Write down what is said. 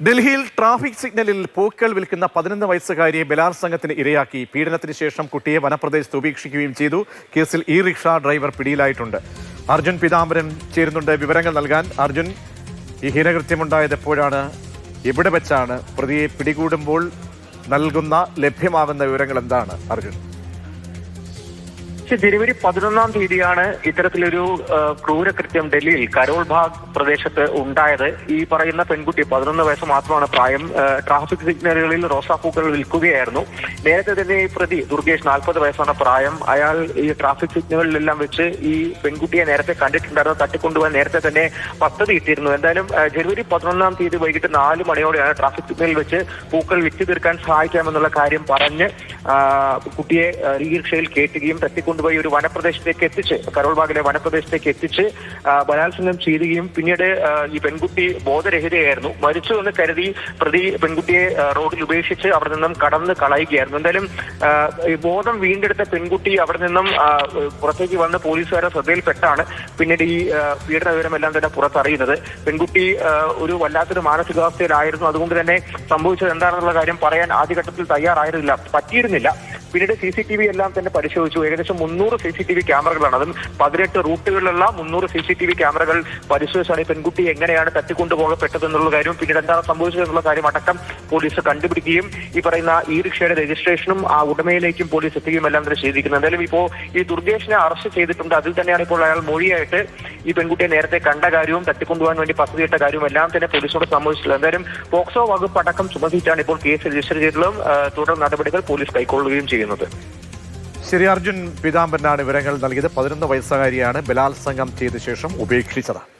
ഡൽഹിയിൽ ട്രാഫിക് സിഗ്നലിൽ പൂക്കൾ വിൽക്കുന്ന 11 വയസ്സുകാരിയെ ബലാത്സംഗത്തിന് ഇരയാക്കി. പീഡനത്തിന് ശേഷം കുട്ടിയെ വനപ്രദേശത്ത് ഉപേക്ഷിക്കുകയും ചെയ്തു. കേസിൽ ഈ റിക്ഷ ഡ്രൈവർ പിടിയിലായിട്ടുണ്ട്. അർജുൻ പീതാംബരൻ ചേരുന്നുണ്ട് വിവരങ്ങൾ നൽകാൻ. അർജുൻ, ഈ ഹീനകൃത്യമുണ്ടായത് എപ്പോഴാണ്, എവിടെ വെച്ചാണ്, പ്രതിയെ പിടികൂടുമ്പോൾ നൽകുന്ന ലഭ്യമാകുന്ന വിവരങ്ങൾ എന്താണ് അർജുൻ? ജനുവരി 11-ാം തീയതിയാണ് ഇത്തരത്തിലൊരു ക്രൂരകൃത്യം ഡൽഹിയിൽ കരോൾ ബാഗ് പ്രദേശത്ത് ഉണ്ടായത്. ഈ പറയുന്ന പെൺകുട്ടി 11 വയസ്സ് മാത്രമാണ് പ്രായം. ട്രാഫിക് സിഗ്നലുകളിൽ റോസാപ്പൂക്കൾ വിൽക്കുകയായിരുന്നു. നേരത്തെ തന്നെ ഈ പ്രതി ദുർഗേഷ് 40 വയസ്സാണ് പ്രായം. അയാൾ ഈ ട്രാഫിക് സിഗ്നലുകളിലെല്ലാം വെച്ച് ഈ പെൺകുട്ടിയെ നേരത്തെ കണ്ടിട്ടുണ്ടായിരുന്നു. തട്ടിക്കൊണ്ടുപോകാൻ നേരത്തെ തന്നെ പദ്ധതി ഇട്ടിരുന്നു. എന്തായാലും ജനുവരി 11-ാം തീയതി വൈകിട്ട് 4 മണിയോടെയാണ് ട്രാഫിക് സിഗ്നലിൽ വെച്ച് പൂക്കൾ വിറ്റ് തീർക്കാൻ സഹായിക്കാമെന്നുള്ള കാര്യം പറഞ്ഞ് കുട്ടിയെ ഈ റിക്ഷയിൽ കയറ്റുകയും തട്ടിക്കൊണ്ടുപോയി ഒരു വനപ്രദേശത്തേക്ക് എത്തിച്ച്, കരോൾ ബാഗിലെ വനപ്രദേശത്തേക്ക് എത്തിച്ച് ബലാത്സംഗം ചെയ്യുകയും പിന്നീട് ഈ പെൺകുട്ടി ബോധരഹിതയായിരുന്നു. മരിച്ചു എന്ന് കരുതി പ്രതി പെൺകുട്ടിയെ റോഡിൽ ഉപേക്ഷിച്ച് അവിടെ നിന്നും കടന്ന് കളയുകയായിരുന്നു. എന്തായാലും ബോധം വീണ്ടെടുത്ത പെൺകുട്ടി അവിടെ നിന്നും പുറത്തേക്ക് വന്ന് പോലീസുകാരുടെ ശ്രദ്ധയിൽപ്പെട്ടാണ് പിന്നീട് ഈ പീഡന വിവരമെല്ലാം തന്നെ പുറത്തറിയുന്നത്. പെൺകുട്ടി ഒരു വല്ലാത്തൊരു മാനസികാവസ്ഥയിലായിരുന്നു. അതുകൊണ്ട് തന്നെ സംഭവിച്ചത് എന്താണെന്നുള്ള കാര്യം പറയാൻ ആദ്യഘട്ടത്തിൽ തയ്യാറായിരുന്നില്ല, പറ്റിയിരുന്നില്ല. പിന്നീട് CCTV എല്ലാം തന്നെ പരിശോധിച്ചു. ഏകദേശം 300 CCTV ക്യാമറകളാണ്. അതും 18 റൂട്ടുകളിലുള്ള 300 CCTV ക്യാമറകൾ പരിശോധിച്ചാണ് ഈ പെൺകുട്ടി എങ്ങനെയാണ് തട്ടിക്കൊണ്ടുപോകപ്പെട്ടതെന്നുള്ള കാര്യവും പിന്നീട് എന്താണ് സംഭവിച്ചതെന്നുള്ള കാര്യം അടക്കം പോലീസ് കണ്ടുപിടിക്കുകയും ഈ പറയുന്ന ഈ റിക്ഷയുടെ രജിസ്ട്രേഷനും ആ ഉടമയിലേക്കും പോലീസ് എത്തുകയും എല്ലാം തന്നെ ചെയ്തിരിക്കുന്നത്. എന്തായാലും ഇപ്പോൾ ഈ ദുർഗേഷിനെ അറസ്റ്റ് ചെയ്തിട്ടുണ്ട്. അതിൽ തന്നെയാണ് ഇപ്പോൾ അയാൾ മൊഴിയായിട്ട് ഈ പെൺകുട്ടിയെ നേരത്തെ കണ്ട കാര്യവും തട്ടിക്കൊണ്ടുപോകാൻ വേണ്ടി പദ്ധതിയിട്ട കാര്യവും എല്ലാം തന്നെ പോലീസിനോട് സംഭവിച്ചിട്ടുള്ളത്. എന്തായാലും പോക്സോ വകുപ്പ് അടക്കം ചുമത്തിയിട്ടാണ് ഇപ്പോൾ കേസ് രജിസ്റ്റർ ചെയ്തിട്ടുള്ളതും തുടർ നടപടികൾ പോലീസ് കൈക്കൊള്ളുകയും ചെയ്യുന്നത്. ശരി, അർജുൻ പീതാംബരനാണ് വിവരങ്ങൾ നൽകിയത്. 11 വയസ്സുകാരിയാണ് ബലാത്സംഗം ചെയ്ത ശേഷം ഉപേക്ഷിച്ചത്.